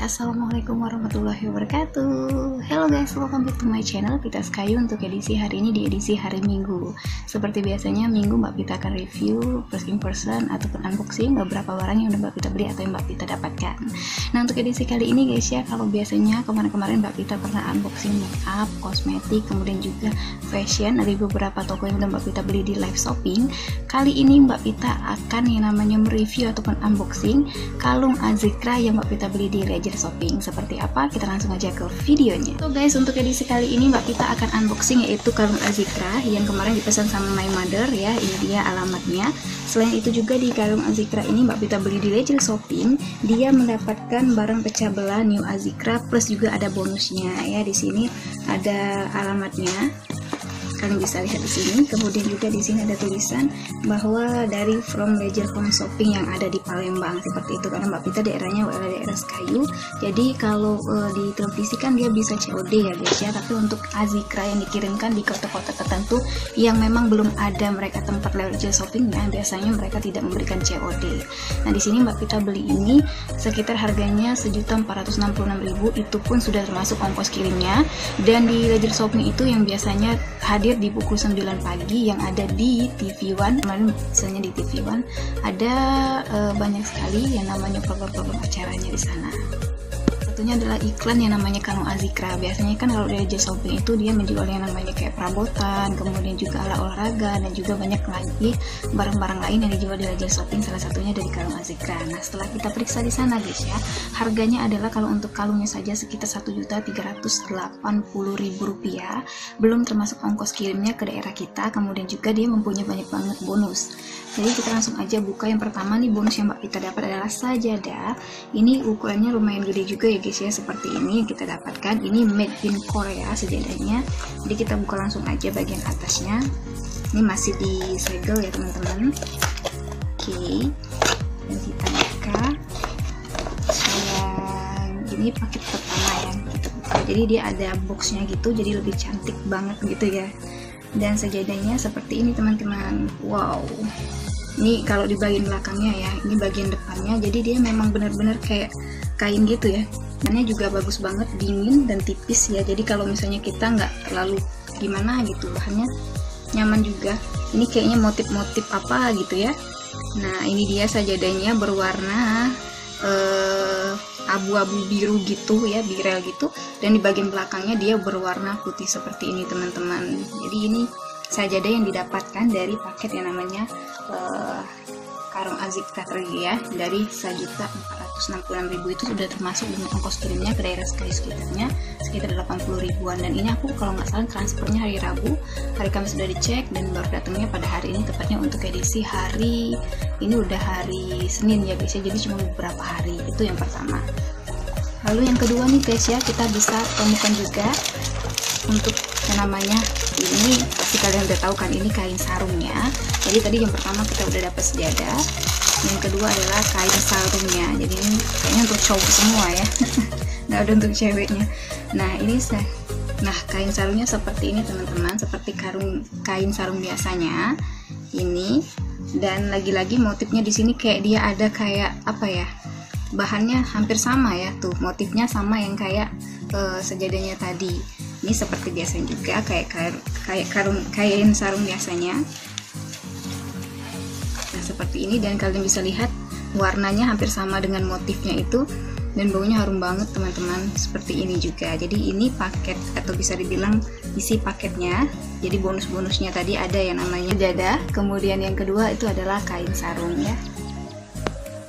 Assalamualaikum warahmatullahi wabarakatuh. Hello guys, welcome back to my channel Pita Skayu. Untuk edisi hari ini, di edisi hari Minggu, seperti biasanya Minggu Mbak Pita akan review first impression ataupun unboxing beberapa barang yang udah Mbak Pita beli atau yang Mbak Pita dapatkan. Nah, untuk edisi kali ini guys ya, kalau biasanya kemarin-kamarin Mbak Pita pernah unboxing makeup, kosmetik, kemudian juga fashion, ada beberapa toko yang udah Mbak Pita beli di live shopping. Kali ini Mbak Pita akan yang namanya mereview ataupun unboxing kalung Azikra yang Mbak Pita beli di Ledger Shopping. Seperti apa? Kita langsung aja ke videonya. So guys, untuk edisi kali ini Mbak Pita akan unboxing yaitu kalung Azikra yang kemarin dipesan sama my mother ya. Ini dia alamatnya. Selain itu juga di kalung Azikra ini Mbak Pita beli di Ledger Shopping, dia mendapatkan barang pecah belah New Azikra plus juga ada bonusnya ya. Di sini ada alamatnya. Kalian bisa lihat di sini. Kemudian juga di sini ada tulisan bahwa dari from Ledger Home Shopping yang ada di Palembang, seperti itu, karena Mbak Pita daerahnya adalah daerah Skayu. Jadi kalau di televisi kan dia bisa COD ya guys ya, tapi untuk Azikra yang dikirimkan di kota-kota tertentu yang memang belum ada mereka tempat Ledger Shoppingnya, biasanya mereka tidak memberikan COD. Nah, di sini Mbak Pita beli ini sekitar harganya 1.466.000, itu pun sudah termasuk ongkos kirimnya. Dan di Ledger Shopping itu yang biasanya hadir di pukul 9 pagi yang ada di TV One. Kemarin misalnya di TV One ada banyak sekali yang namanya program-program acaranya di sana. Satunya adalah iklan yang namanya kalung Azikra. Biasanya kan kalau di Ledger Shopping itu dia menjual yang namanya kayak perabotan, kemudian juga alat olahraga, dan juga banyak lagi barang-barang lain yang dijual di Ledger Shopping, salah satunya dari kalung Azikra. Nah, setelah kita periksa di sana guys ya, harganya adalah kalau untuk kalungnya saja sekitar Rp1.380.000, belum termasuk ongkos kirimnya ke daerah kita. Kemudian juga dia mempunyai banyak banget bonus. Jadi kita langsung aja buka. Yang pertama nih, bonus yang Mbak Pita dapat adalah sajadah. Ini ukurannya lumayan gede juga ya guys ya, seperti ini yang kita dapatkan. Ini made in Korea sajadahnya. Jadi kita buka langsung aja bagian atasnya. Ini masih disegel ya teman-teman. Oke, dan kita buka. Ini paket pertama yang kita buka. Jadi dia ada boxnya gitu, jadi lebih cantik banget gitu ya. Dan sajadahnya seperti ini teman-teman. Wow, ini kalau di bagian belakangnya ya, ini bagian depannya, jadi dia memang benar-benar kayak kain gitu ya. Bahannya juga bagus banget, dingin dan tipis ya. Jadi kalau misalnya kita nggak terlalu gimana gitu, bahannya nyaman juga. Ini kayaknya motif-motif apa gitu ya. Nah, ini dia sajadahnya berwarna abu-abu biru gitu ya, birel gitu, dan di bagian belakangnya dia berwarna putih seperti ini teman-teman. Jadi ini sajadah yang didapatkan dari paket yang namanya kalung Azikra ya, dari 1.466.000 itu sudah termasuk dengan ongkos kirimnya ke daerah sekitarnya sekitar 80 ribuan. Dan ini aku kalau nggak salah transfernya hari Rabu, hari Kamis sudah dicek, dan baru datangnya pada hari ini, tepatnya untuk edisi hari ini udah hari Senin ya guys ya, jadi cuma beberapa hari. Itu yang pertama. Lalu yang kedua nih guys ya, kita bisa temukan juga untuk yang namanya, ini pasti kalian udah tahu kan, ini kain sarungnya. Jadi tadi yang pertama kita udah dapat sejadah, yang kedua adalah kain sarungnya. Jadi ini kayaknya untuk cowok semua ya, nggak ada untuk ceweknya. Nah ini kain sarungnya seperti ini teman-teman, seperti kain sarung biasanya ini. Dan lagi-lagi motifnya di sini kayak dia ada kayak apa ya, bahannya hampir sama ya, tuh motifnya sama yang kayak sajadahnya tadi. Ini seperti biasanya juga kayak kain sarung biasanya. Nah seperti ini, dan kalian bisa lihat warnanya hampir sama dengan motifnya itu, dan baunya harum banget teman-teman, seperti ini juga. Jadi ini paket atau bisa dibilang isi paketnya. Jadi bonus-bonusnya tadi ada yang namanya sajadah, kemudian yang kedua itu adalah kain sarung ya.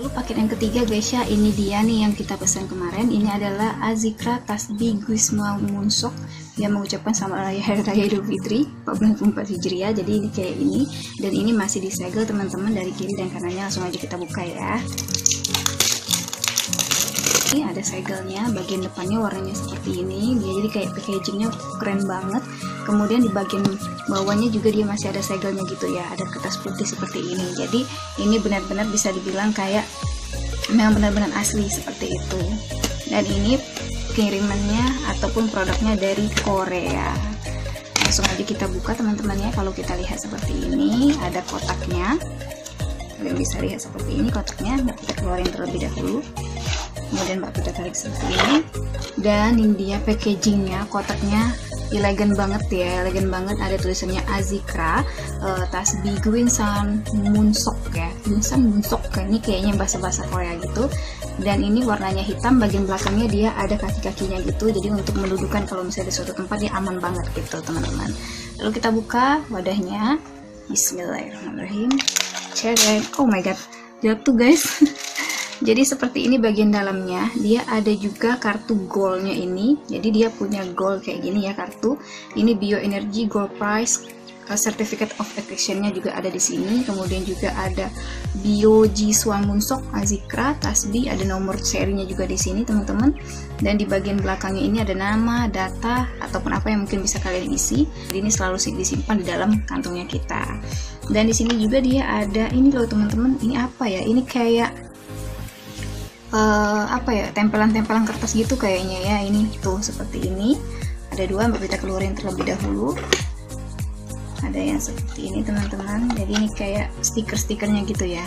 Lalu paket yang ketiga guys ya, ini dia nih yang kita pesan kemarin. Ini adalah Azikra Tasbih Gwisma Munsok yang mengucapkan selamat Hari Raya Idul Fitri 1444 Hijriah. Jadi ini kayak ini, dan ini masih disegel teman-teman dari kiri dan kanannya. Langsung aja kita buka ya. Ini ada segelnya, bagian depannya warnanya seperti ini. Dia jadi kayak packagingnya keren banget. Kemudian di bagian bawahnya juga dia masih ada segelnya gitu ya, ada kertas putih seperti ini. Jadi ini benar-benar bisa dibilang kayak memang benar-benar asli seperti itu. Dan ini kirimannya ataupun produknya dari Korea. Langsung aja kita buka teman-teman ya. Kalau kita lihat seperti ini, ada kotaknya. Kalian bisa lihat seperti ini kotaknya. Kita keluarin terlebih dahulu. kemudian Mbak Pita tarik seperti ini. Dan ini dia packagingnya, kotaknya elegan banget ya, elegan banget. Ada tulisannya Azikra, tasbih Gwinsan Munsok ya, Gwinsan Munsok, ini kayaknya bahasa Korea gitu. Dan ini warnanya hitam, bagian belakangnya dia ada kaki-kakinya gitu, jadi untuk mendudukan kalau misalnya di suatu tempat dia aman banget gitu teman-teman. Lalu kita buka wadahnya, bismillahirrahmanirrahim. Cek, oh my god, jatuh guys. Jadi seperti ini bagian dalamnya. Dia ada juga kartu goldnya ini. Jadi dia punya gold kayak gini ya kartu. Ini bioenergy gold prize, certificate of acquisition-nya juga ada di sini. Kemudian juga ada bioji Swamunsok Azikra tasbih, ada nomor serinya juga di sini teman-teman. Dan di bagian belakangnya ini ada nama, data ataupun apa yang mungkin bisa kalian isi. Jadi ini selalu disimpan di dalam kantongnya kita. Dan di sini juga dia ada ini loh teman-teman. Ini apa ya? Ini kayak apa ya, tempelan-tempelan kertas gitu kayaknya ya. Ini tuh seperti ini, ada dua, Mbak Pita keluarin terlebih dahulu. Ada yang seperti ini teman-teman, jadi ini kayak stiker-stikernya gitu ya.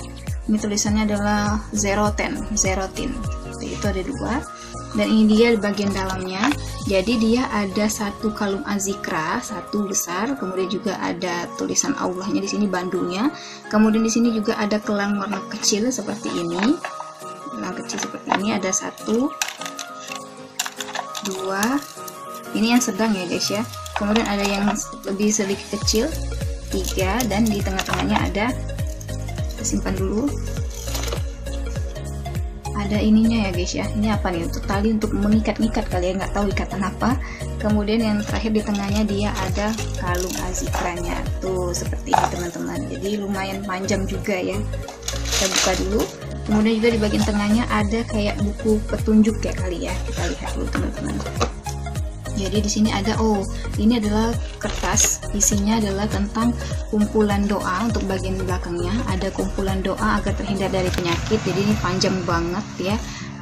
Ini tulisannya adalah 010, itu ada dua. Dan ini dia di bagian dalamnya. Jadi dia ada satu kalung Azikra, satu besar, kemudian juga ada tulisan Allahnya di sini, bandungnya. Kemudian di sini juga ada kelang warna kecil seperti ini. Seperti ini ada 1, 2, ini yang sedang ya guys ya. Kemudian ada yang lebih sedikit kecil 3, dan di tengah-tengahnya ada, kita simpan dulu, ada ininya ya guys ya. Ini apa nih, untuk tali untuk mengikat-ikat kali ya, nggak tahu ikatan apa. Kemudian yang terakhir di tengahnya dia ada kalung Azikranya tuh seperti ini teman-teman. Jadi lumayan panjang juga ya. Kita buka dulu. Kemudian juga di bagian tengahnya ada kayak buku petunjuk ya kali ya. Kita lihat dulu teman-teman. Jadi di sini ada, oh ini adalah kertas, isinya adalah tentang kumpulan doa. Untuk bagian belakangnya ada kumpulan doa agar terhindar dari penyakit. Jadi ini panjang banget ya,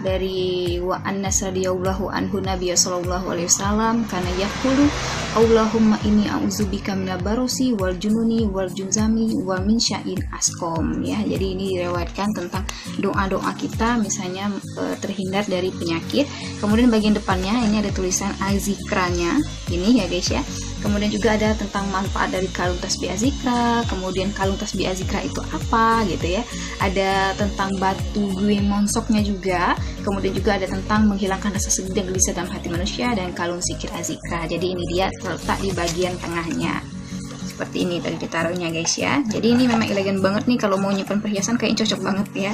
dari wa annas radhiyallahu anhu Nabi sallallahu alaihi wasallam kana yaqulu Allahumma inni a'udzubika minal barosi wal jununi wal junzami wa min sya'in asqam ya. Jadi ini direwatkan tentang doa-doa kita misalnya terhindar dari penyakit. Kemudian bagian depannya ini ada tulisan Azikranya ini ya guys ya. Kemudian juga ada tentang manfaat dari kalung tasbih Azikra, kemudian kalung tasbih Azikra itu apa gitu ya. Ada tentang batu Gwinmonsoknya juga, kemudian juga ada tentang menghilangkan rasa sedih dan gelisah dalam hati manusia, dan kalung zikir Azikra. Jadi ini dia terletak di bagian tengahnya. Seperti ini tadi ditaruhnya guys ya. Jadi ini memang elegan banget nih kalau mau nyimpan perhiasan, kayaknya cocok banget ya.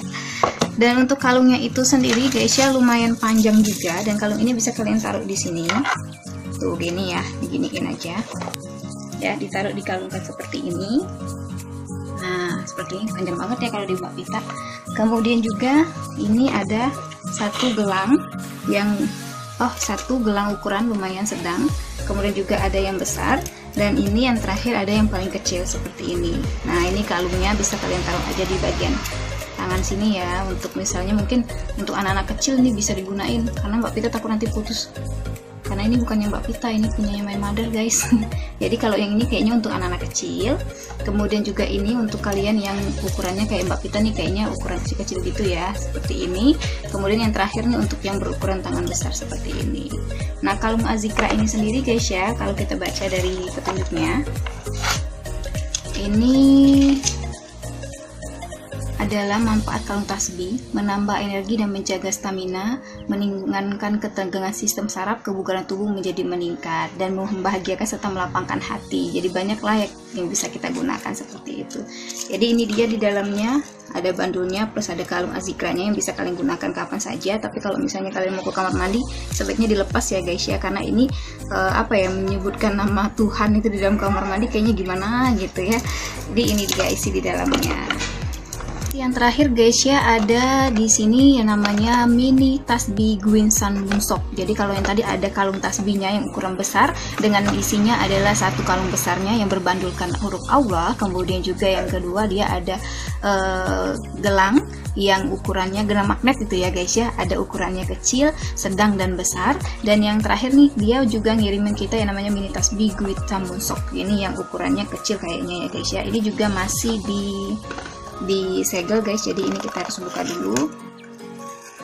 Dan untuk kalungnya itu sendiri guys ya lumayan panjang juga, dan kalung ini bisa kalian taruh di sini. Tuh gini ya, diginiin aja ya, ditaruh di kalungkan seperti ini. Nah seperti ini, panjang banget ya kalau di Mbak Pita. Kemudian juga ini ada satu gelang yang satu gelang ukuran lumayan sedang, kemudian juga ada yang besar, dan ini yang terakhir ada yang paling kecil seperti ini. Nah ini kalungnya bisa kalian taruh aja di bagian tangan sini ya, untuk misalnya mungkin untuk anak-anak kecil ini bisa digunain, karena Mbak Pita takut nanti putus. Karena ini bukannya Mbak Pita, ini punyanya My Mother guys. Jadi kalau yang ini kayaknya untuk anak-anak kecil. Kemudian juga ini untuk kalian yang ukurannya kayak Mbak Pita nih, kayaknya ukuran kecil-kecil gitu ya, seperti ini. Kemudian yang terakhir nih untuk yang berukuran tangan besar seperti ini. Nah kalung Azikra ini sendiri guys ya, kalau kita baca dari petunjuknya, ini adalah manfaat kalung tasbih, menambah energi dan menjaga stamina, meningkatkan ketegangan sistem saraf, kebugaran tubuh menjadi meningkat, dan membahagiakan serta melapangkan hati. Jadi banyaklah yang bisa kita gunakan seperti itu. Jadi ini dia di dalamnya, ada bandulnya plus ada kalung Azikranya yang bisa kalian gunakan kapan saja. Tapi kalau misalnya kalian mau ke kamar mandi, sebaiknya dilepas ya guys ya, karena ini menyebutkan nama Tuhan itu di dalam kamar mandi kayaknya gimana gitu ya. Jadi ini dia isi di dalamnya. Yang terakhir guys ya, ada di sini yang namanya mini tasbih Gwinsan Munsok. Jadi kalau yang tadi ada kalung tasbihnya yang ukuran besar dengan isinya adalah satu kalung besarnya yang berbandulkan huruf Allah. Kemudian juga yang kedua dia ada gelang yang ukurannya gelang magnet itu ya guys ya, ada ukurannya kecil, sedang, dan besar. Dan yang terakhir nih dia juga ngirimin kita yang namanya mini tasbih Gwinsan Munsok. Ini yang ukurannya kecil kayaknya ya guys ya. Ini juga masih di segel guys, jadi ini kita harus buka dulu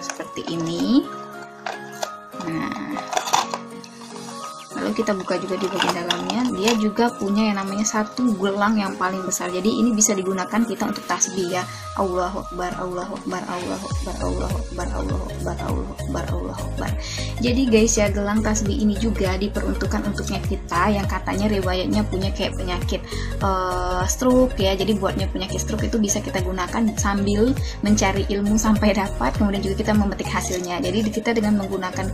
seperti seperti ini. Nah, lalu kita buka juga di bagian dalamnya, dia juga punya yang namanya satu gelang yang paling besar. Jadi ini bisa digunakan kita untuk tasbih ya. Allahu Akbar, Allahu Akbar, Allahu Akbar, Allahu Akbar, Allahu Akbar, Allahu Akbar, Allahu Akbar. Jadi guys ya, gelang tasbih ini juga diperuntukkan untuknya kita yang katanya riwayatnya punya kayak penyakit stroke ya. Jadi buatnya penyakit stroke itu bisa kita gunakan sambil mencari ilmu sampai dapat, kemudian juga kita memetik hasilnya. Jadi kita dengan menggunakan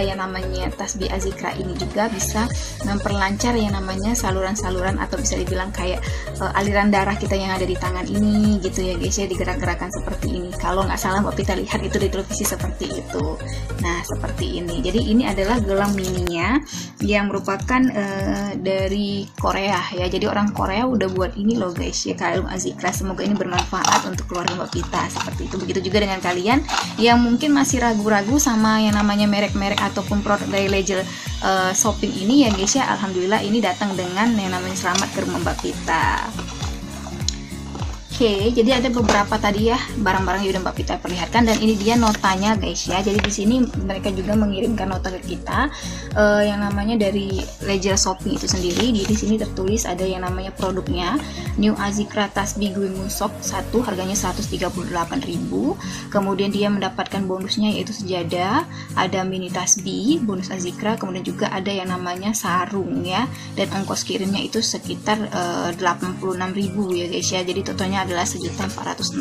yang namanya tasbih azikra ini juga bisa memperlancar yang namanya saluran-saluran atau bisa dibilang kayak aliran darah kita yang ada di tangan ini gitu ya guys ya, digerak-gerakan seperti ini. Kalau nggak salah Mbak Pita lihat itu di televisi seperti itu. Nah seperti ini. Jadi ini adalah gelang mininya yang merupakan dari Korea ya. Jadi orang Korea udah buat ini loh guys ya, kalung azikra. Semoga ini bermanfaat untuk keluarga Mbak Pita seperti itu. Begitu juga dengan kalian yang mungkin masih ragu-ragu sama yang namanya merek-merek ataupun produk dari Legel shopping ini ya guys ya. Alhamdulillah ini datang dengan yang namanya selamat ke rumah Mbak Pita. Oke, jadi ada beberapa tadi ya barang-barang yang udah Mbak Pita perlihatkan, dan ini dia notanya guys ya. Jadi di sini mereka juga mengirimkan nota ke kita yang namanya dari Legel Shopping itu sendiri. Di sini tertulis ada yang namanya produknya New Azikra Tasbih Guing Sok 1, harganya 138.000. Kemudian dia mendapatkan bonusnya yaitu sejadah, ada mini tasbih, bonus azikra, kemudian juga ada yang namanya sarung ya. Dan ongkos kirimnya itu sekitar 86.000 ya guys ya. Jadi totalnya adalah 1.466.000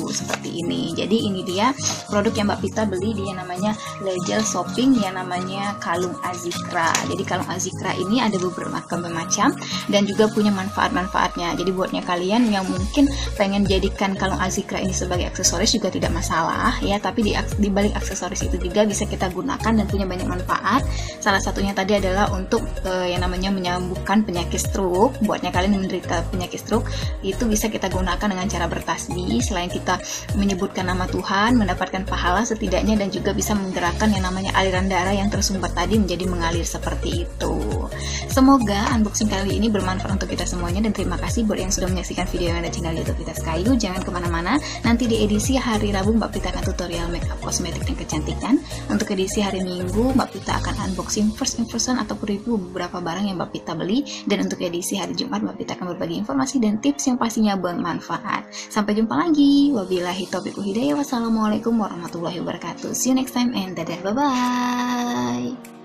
seperti ini. Jadi ini dia produk yang Mbak Pita beli, dia namanya Legel Shopping yang namanya kalung azikra. Jadi kalung azikra ini ada beberapa macam dan juga punya manfaat-manfaatnya. Jadi buatnya kalian yang mungkin pengen jadikan kalung azikra ini sebagai aksesoris juga tidak masalah ya, tapi di balik aksesoris itu juga bisa kita gunakan dan punya banyak manfaat. Salah satunya tadi adalah untuk yang namanya menyembuhkan penyakit stroke. Buatnya kalian yang menderita penyakit stroke itu bisa kita gunakan dengan cara bertasbih. Selain kita menyebutkan nama Tuhan, mendapatkan pahala setidaknya, dan juga bisa menggerakkan yang namanya aliran darah yang tersumbat tadi menjadi mengalir seperti itu. Semoga unboxing kali ini bermanfaat untuk kita semuanya, dan terima kasih buat yang sudah menyaksikan video yang ada channel YouTube Pitas Kayu. Jangan kemana-mana, nanti di edisi hari Rabu Mbak Pita akan tutorial makeup, kosmetik, dan kecantikan. Untuk edisi hari Minggu Mbak Pita akan unboxing first impression ataupun review beberapa barang yang Mbak Pita beli, dan untuk edisi hari Jumat Mbak Pita akan berbagi informasi dan tips yang pastinya bermanfaat. Sampai jumpa lagi. Wabillahi taufiq wal hidayah. Wassalamualaikum warahmatullahi wabarakatuh. See you next time and dadah, bye bye.